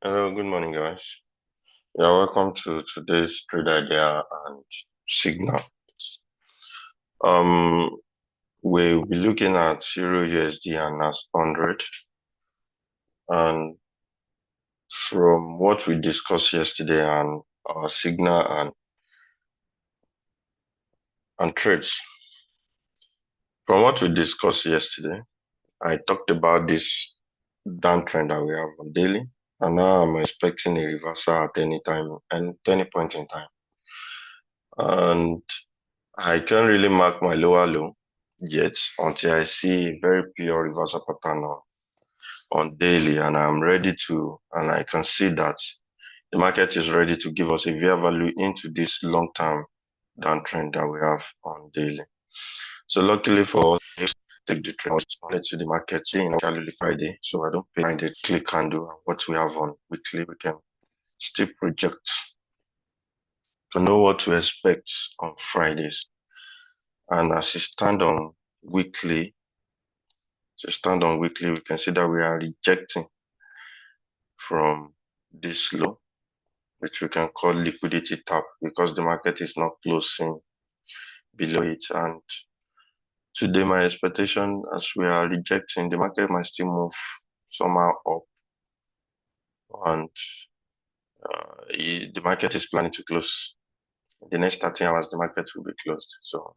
Hello, good morning, guys. Yeah, welcome to today's trade idea and signal. Um, we'll be looking at EURUSD and NAS100. And from what we discussed yesterday and our signal and trades, from what we discussed yesterday, I talked about this downtrend that we have on daily, and now I'm expecting a reversal at any time and any point in time. And I can't really mark my lower low yet until I see a very pure reversal pattern on daily, and and I can see that the market is ready to give us a fair value into this long-term downtrend that we have on daily. So luckily for us, take the trend only to the market in actually Friday, so I don't pay mind the click candle and what we have on weekly. We can still project to know what to expect on Fridays. And as it stand on weekly, we can see that we are rejecting from this low, which we can call liquidity tap because the market is not closing below it. And today, my expectation as we are rejecting, the market might still move somehow up, and the market is planning to close. In the next 30 hours, the market will be closed. So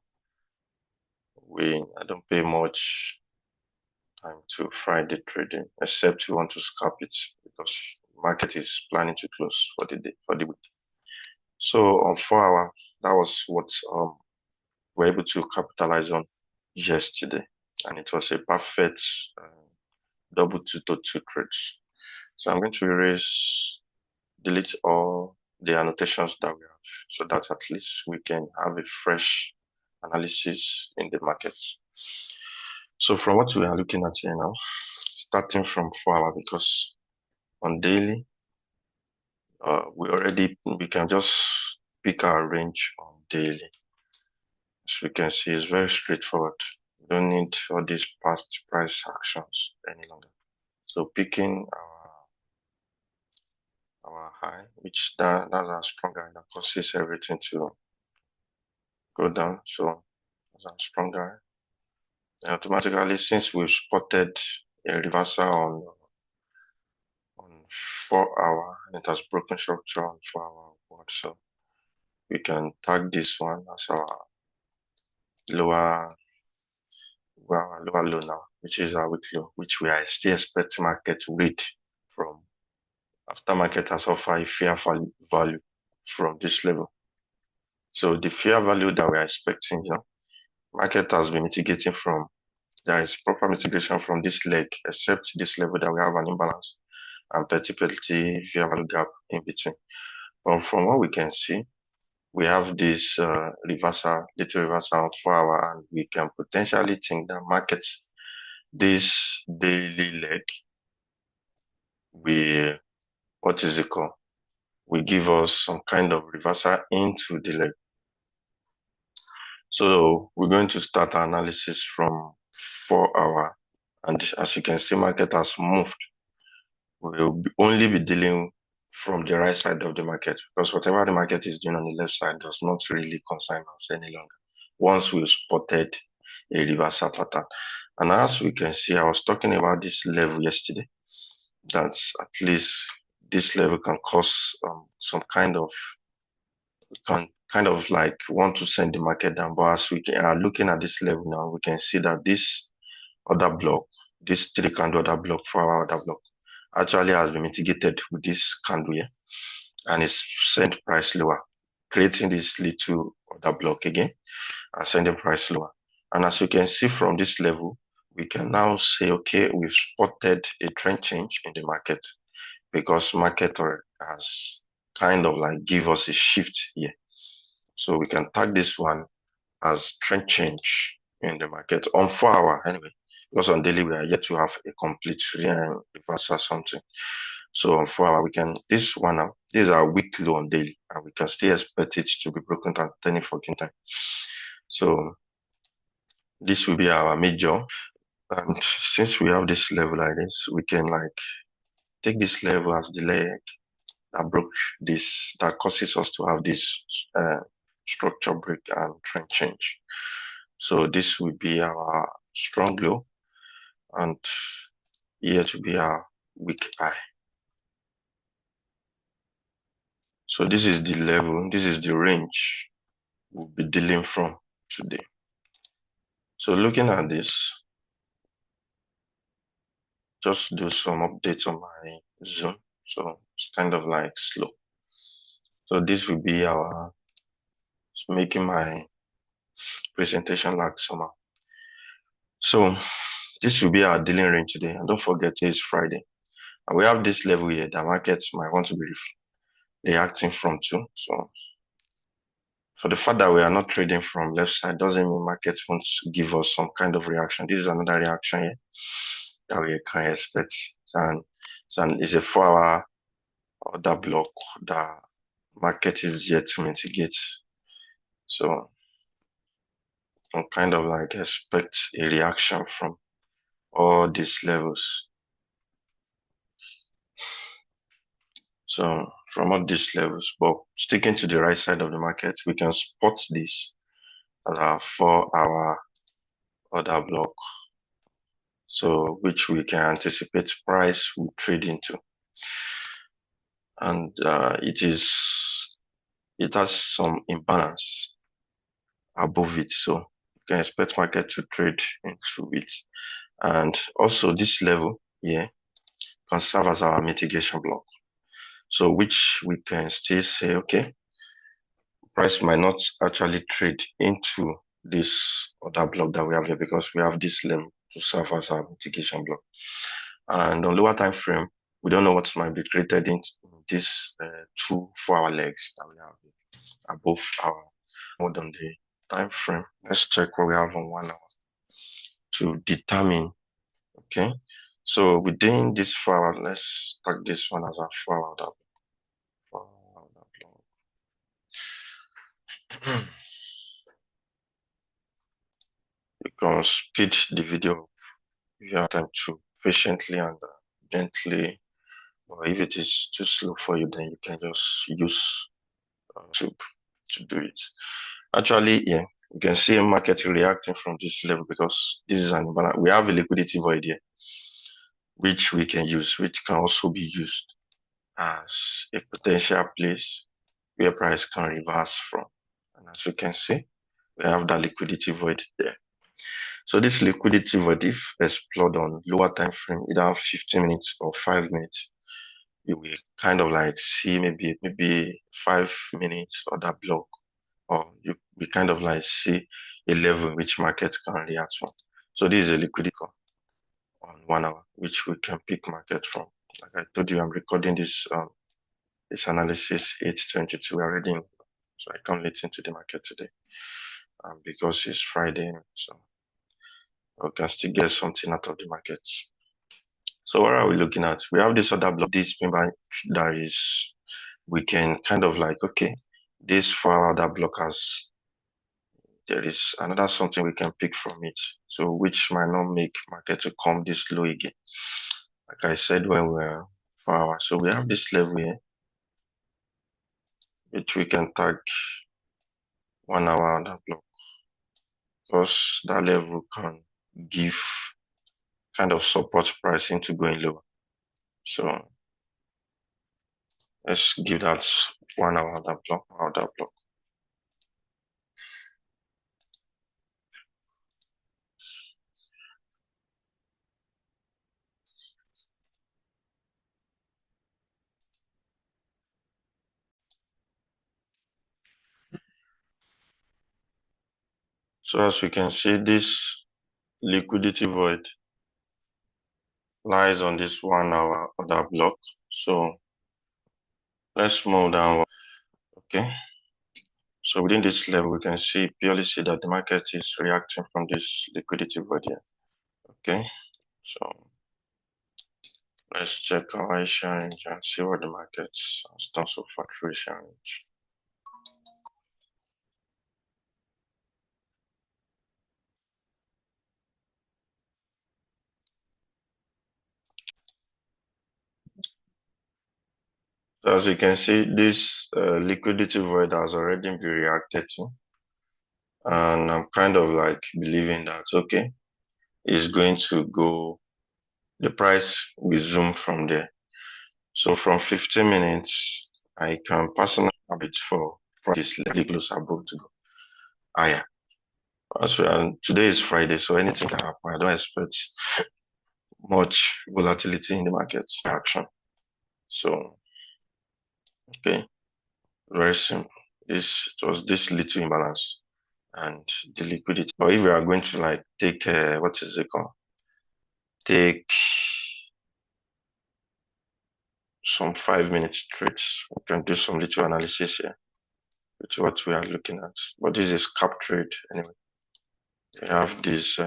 I don't pay much time to Friday trading, except you want to scalp it because market is planning to close for the day, for the week. So on 4 hour, that was what we're able to capitalize on yesterday, and it was a perfect double two trades. So I'm going to delete all the annotations that we have, so that at least we can have a fresh analysis in the markets. So from what we are looking at here now, starting from 4 hour, because on daily, we can just pick our range on daily. As we can see, it's very straightforward. We don't need all these past price actions any longer. So picking our high, which that's our stronger, that causes everything to go down. So that's our stronger. And automatically, since we've spotted a reversal on 4 hour, it has broken structure on 4 hour upward. So we can tag this one as our lower low now, which is our weekly low, which we are still expecting market to read from after market has offered a fair value from this level. So the fair value that we are expecting, market has been mitigating from, there is proper mitigation from this leg, except this level that we have an imbalance and 30 fair value gap in between. But from what we can see, we have this little reversal on 4 hour, and we can potentially think that markets, this daily leg, what is it called? Will give us some kind of reversal into the leg. So we're going to start our analysis from 4 hour, and as you can see, market has moved. We'll only be dealing from the right side of the market, because whatever the market is doing on the left side does not really concern us any longer once we've spotted a reversal pattern. And as we can see, I was talking about this level yesterday, that's at least this level can cause some kind of like want to send the market down. But as we are looking at this level now, we can see that this other block, this 3 candle other block, 4 hour other block, actually has been mitigated with this candle here, and it's sent price lower, creating this little other block again and sending price lower. And as you can see from this level, we can now say, okay, we've spotted a trend change in the market, because market has kind of like give us a shift here. So we can tag this one as trend change in the market on 4 hour anyway, because on daily we are yet to have a complete reversal or something. So on 4 hour, we can, this one now, this is our week low on daily, and we can still expect it to be broken at any fucking time. So this will be our major. And since we have this level like this, we can like take this level as the leg that broke this, that causes us to have this structure break and trend change. So this will be our strong low, and here to be our weak high. So this is the level, this is the range we'll be dealing from today. So looking at this, just do some updates on my Zoom. So it's kind of like slow. So this will be our, it's making my presentation like somehow. So this will be our dealing range today. And don't forget, it's Friday. And we have this level here that markets might want to be reacting from too. So for the fact that we are not trading from left side doesn't mean markets won't give us some kind of reaction. This is another reaction here that we can expect. And it's a 4-hour order block that market is yet to mitigate. So I'm kind of like expect a reaction from all these levels. So from all these levels, but sticking to the right side of the market, we can spot this as our 4-hour order block. So which we can anticipate price will trade into. And it has some imbalance above it. So you can expect market to trade into it. And also this level here can serve as our mitigation block. So which we can still say, okay, price might not actually trade into this other block that we have here because we have this level to serve as our mitigation block. And on lower time frame, we don't know what might be created in these 2 4-hour legs that we have above our mode on the time frame. Let's check what we have on 1 hour to determine. Okay, so within this 4 hour, let's tag this one as a 4-hour block. You can speed the video if you have time to patiently and gently. Or if it is too slow for you, then you can just use YouTube to do it. Actually, yeah, you can see a market reacting from this level because this is an imbalance. We have a liquidity void here, which we can use, which can also be used as a potential place where price can reverse from. And as you can see, we have that liquidity void there. So this liquidity void, if explored on lower time frame, either 15 minutes or 5 minutes, you will kind of like see maybe 5 minutes or that block, or you will kind of like see a level in which market can react from. So this is a liquidity on 1 hour, which we can pick market from. Like I told you, I'm recording this analysis 8:22 already, so I can't listen to the market today because it's Friday, so we can still get something out of the markets. So what are we looking at? We have this other block, this member that is, we can kind of like, okay, this for other blockers, there is another something we can pick from it. So which might not make market to come this low again. Like I said, when we're 4 hours. So we have this level here, which we can tag 1 hour on that block. Because that level can give kind of support price into going lower. So let's give that 1 hour on that block. So as we can see, this liquidity void lies on this 1 hour order block. So let's move down. Okay. So within this level, we can purely see that the market is reacting from this liquidity void here. Okay. So let's check our Asian range and see what the market has done so far through Asian range. So as you can see, this liquidity void has already been reacted to, and I'm kind of like believing that okay, it's going to go. The price will zoom from there. So from 15 minutes, I can personally have it for this slightly close above to go higher. So today is Friday, so anything can happen. I don't expect much volatility in the market action. So okay, very simple. It was this little imbalance and the liquidity. But if we are going to like take what is it called? Take some 5 minute trades. We can do some little analysis here, which is what we are looking at. But this is cap trade anyway. We have this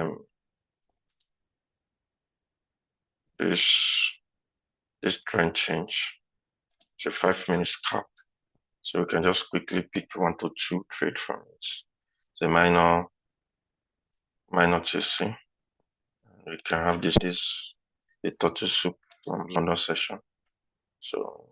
this trend change. It's a 5 minute cap. So we can just quickly pick 1 to 2 trade from it. The minor TC. We can have this a turtle soup from London session. So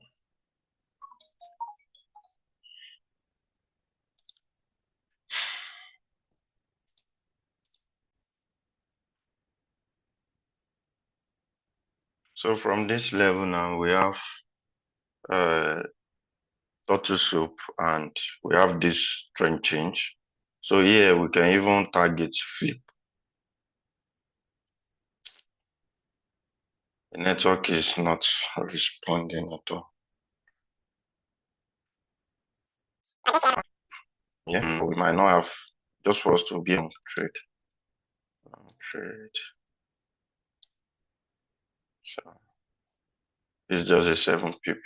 from this level now we have turtle soup and we have this trend change. So here we can even target flip. The network is not responding at all. Yeah, we might not have, just for us to be on trade. So it's just a 7 pip.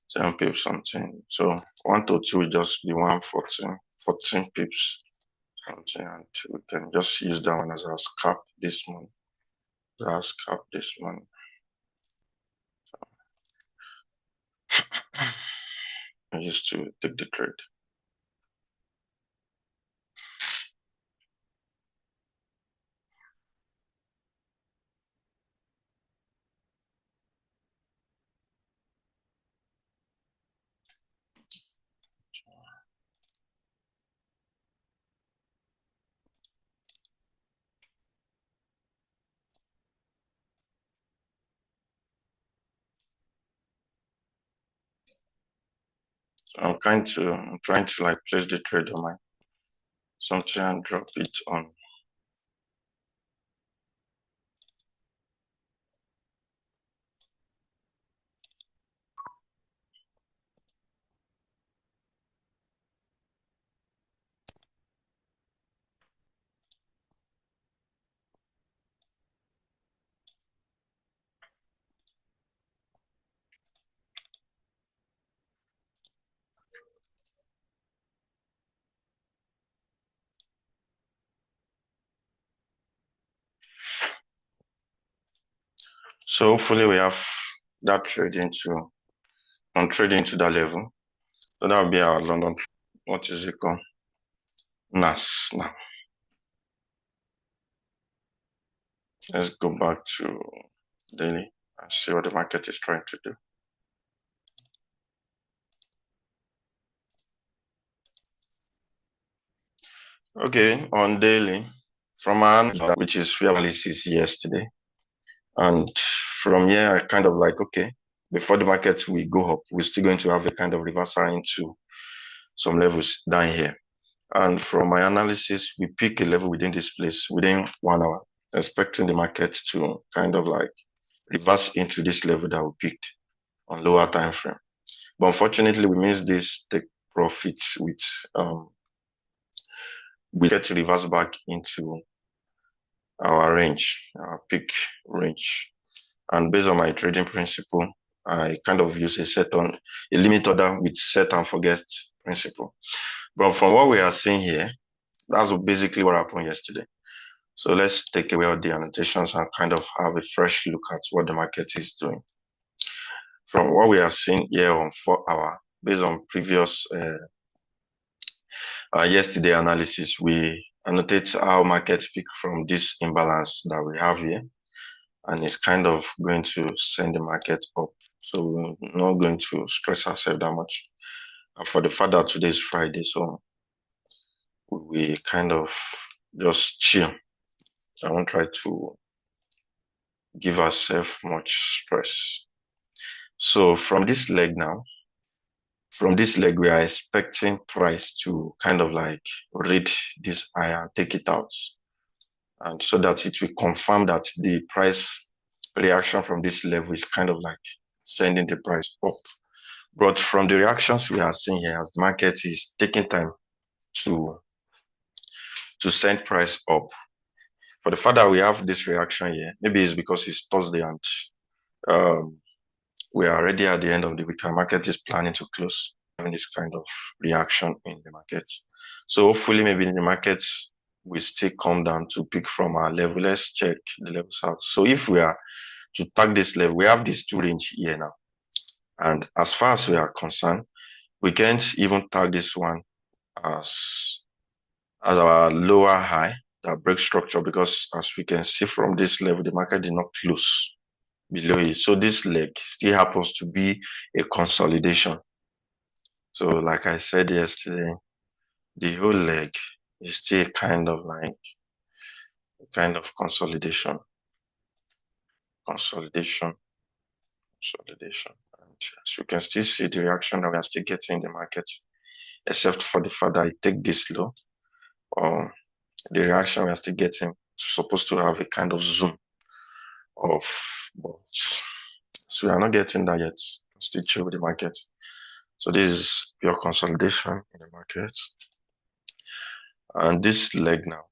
7 pips something. So 1 to 2 will just be 14 pips something, and we can just use that one as our scalp this month. Our scalp this month. I used to take the trade. So I'm trying to like place the trade on my something and drop it on. So hopefully we have that trade into that level. So that will be our London. What is it called? NAS now. Let's go back to daily and see what the market is trying to do. Okay, on daily, from our which is fair analysis yesterday, and from here I kind of like okay, before the market will go up, we're still going to have a kind of reversal into some levels down here. And from my analysis, we pick a level within this place within 1 hour, expecting the market to kind of like reverse into this level that we picked on lower time frame. But unfortunately, we missed this take profits with we get to reverse back into our range, our peak range. And based on my trading principle, I kind of use a limit order with set and forget principle. But from what we are seeing here, that's basically what happened yesterday. So let's take away all the annotations and kind of have a fresh look at what the market is doing. From what we are seeing here on 4 hour, based on previous yesterday analysis, we annotate how market pick from this imbalance that we have here. and it's kind of going to send the market up. So we're not going to stress ourselves that much. And for the fact that today is Friday, so we kind of just chill. I won't try to give ourselves much stress. So from this leg, we are expecting price to kind of like read this high and take it out. And so that it will confirm that the price reaction from this level is kind of like sending the price up. But from the reactions we are seeing here, as the market is taking time to send price up, for the fact that we have this reaction here, maybe it's because it's Thursday and we are already at the end of the week. Our market is planning to close having this kind of reaction in the market. So hopefully maybe in the market we still come down to pick from our level. Let's check the levels out. So if we are to tag this level, we have this 2 range here now. And as far as we are concerned, we can't even tag this one as our lower high that breaks structure, because as we can see from this level, the market did not close below it. So this leg still happens to be a consolidation. So like I said yesterday, the whole leg is still kind of like a kind of consolidation. And as you can still see the reaction that we are still getting in the market, except for the fact that I take this low, the reaction we are still getting supposed to have a kind of zoom of, but so we are not getting that yet. Still chill with the market. So this is pure consolidation in the market. And this leg now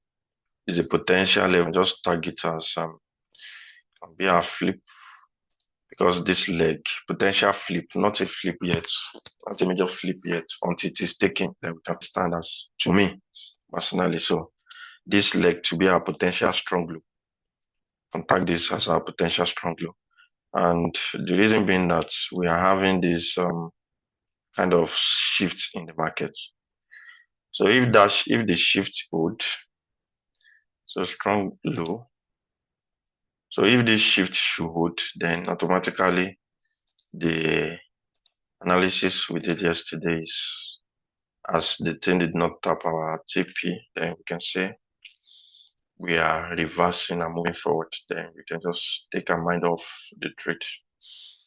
is a potential level. Just target as can be a flip, because this leg, potential flip, not a flip yet, not a major flip yet, until it is taken, then we can stand as, to me, personally. So this leg to be our potential strong low. Contact this as our potential strong low. And the reason being that we are having this kind of shift in the market. So if the shift hold, so strong low. So if this shift should hold, then automatically the analysis we did yesterday is, as the thing did not tap our TP, then we can say we are reversing and moving forward. Then we can just take our mind off the trade.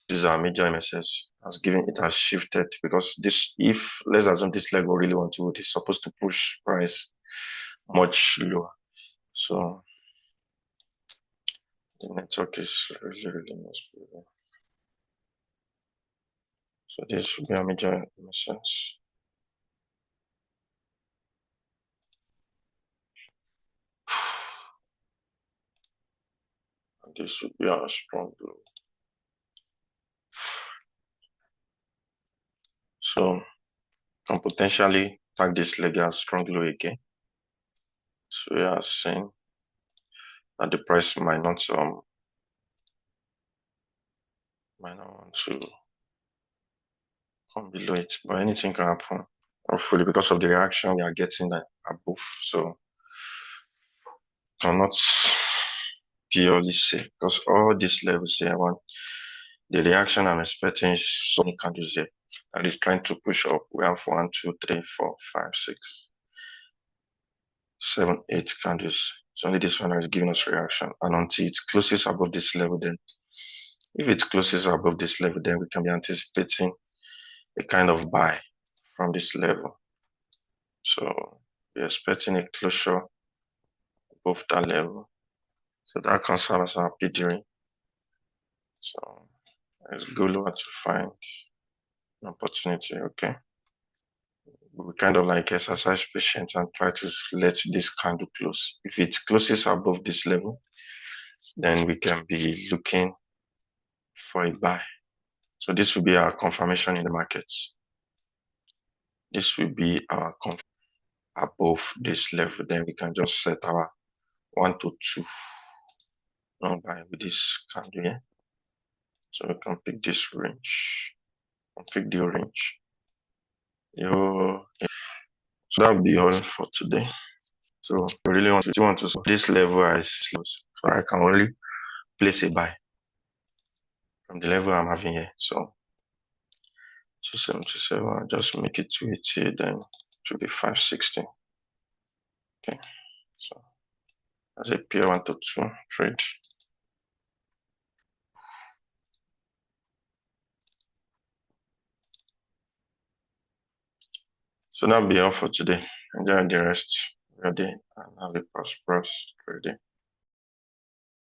This is our major MSS, has given it has shifted, because this, if let's assume this leg will really want to, it is supposed to push price much lower. So the network is really misbehaving. So this should be a major MSS. And this should be a strong blow. So can potentially tag this leg as strong low again. So we are saying that the price might not want to come below it, but anything can happen. Hopefully, because of the reaction we are getting above, so cannot purely say, because all these levels here, the reaction I'm expecting is so many candles here that is trying to push up. We have 1, 2, 3, 4, 5, 6, 7, 8 candles. It's only this one that is giving us reaction, and until it closes above this level, then if it closes above this level, then we can be anticipating a kind of buy from this level. So we're expecting a closure above that level. So that can serve as our P3. So let's go lower to find an opportunity. Okay. We kind of like exercise patience and try to let this candle close. If it closes above this level, then we can be looking for a buy. So this will be our confirmation in the markets. This will be our confirmation above this level. Then we can just set our 1 to 2 non buy with this candle here. So we can pick this range. Pick the range. So that will be all for today. So I really want to see this level as close. So I can only place a buy from the level I'm having here. So 2727, I'll just make it 280, then it should be 560. Okay, so that's a pair 1 to 2 trade. So that'll be all for today. Enjoy the rest of your day and have a prosperous trading.